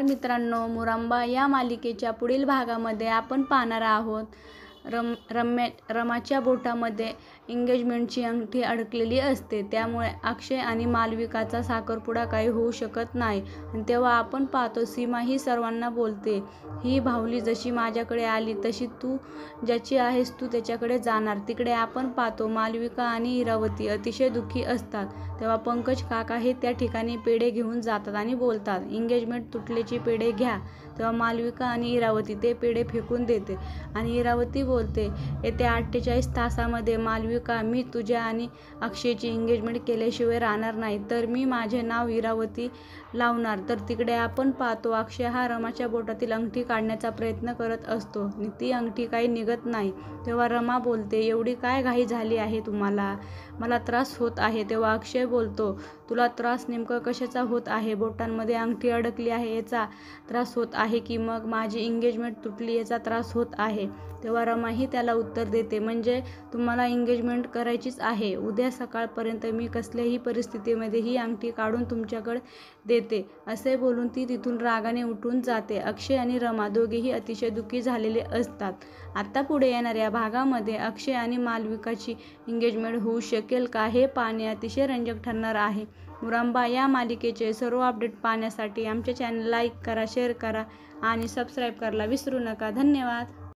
नमस्कार मित्रांनो, मुरांबा या मालिकेच्या पुढील भागामध्ये आपण पाहणार आहोत रमाच्या बोटामध्ये एंगेजमेंटची अंगठी अडकलेली असते. त्यामुळे अक्षय आणि मालविकाचा साखरपुडा काही होऊ शकत नाही. आणि तेव्हा आपण पाहतो सीमा ही सर्वांना बोलते, ही बाहुली जशी माझ्याकडे आली तशी तू ज्याची आहेस तू त्याच्याकडे जाणार. तिकडे आपण पाहतो मालविका आणि इरावती अतिशय दुःखी असतात. तेव्हा पंकज काका हे त्या ठिकाणी पेढे घेऊन जातात आणि बोलतात, एंगेजमेंट तुटल्याची पेढे घ्या. तेव्हा मालविका आणि इरावती ते पेढे फेकून देते आणि इरावती बोलते, येत्या 48 तासामध्ये मालविका, मी तुझ्या आणि अक्षयची एंगेजमेंट केल्याशिवाय राहणार नाही. तर मी माझे नाव इरावती लावणार. तर तिकडे आपण पाहतो अक्षय हा रमाच्या बोटातील अंगठी काढण्याचा प्रयत्न करत असतो. ती अंगठी काही निघत नाही. तेव्हा रमा बोलते, एवढी काय घाई झाली आहे तुम्हाला? मला त्रास होत आहे. तेव्हा अक्षय बोलतो, तुला त्रास नेमकं कशाचा होत आहे? बोटांमध्ये अंगठी अडकली आहे याचा त्रास होत आहे की मग माझी एंगेजमेंट तुटली याचा त्रास होत आहे? तेव्हा रमाही त्याला उत्तर देते, म्हणजे तुम्हाला एंगेजमेंट करायचीच आहे. उद्या सकाळपर्यंत मी कसल्याही परिस्थितीमध्ये ही अंगठी काढून तुमच्याकडे देते. असे बोलून ती तिथून रागाने उठून जाते. अक्षय आणि रमा दोघेही अतिशय दुःखी झालेले असतात. आता पुढे येणाऱ्या भागामध्ये अक्षय आणि मालविकाची एंगेजमेंट होऊ शकेल का हे पाहणे अतिशय रंजक ठरणार आहे. मुरांबा या मालिकेचे सर्व अपडेट पाहण्यासाठी आमच्या चॅनल लाईक करा, शेअर करा आणि सबस्क्राईब करायला विसरू नका. धन्यवाद.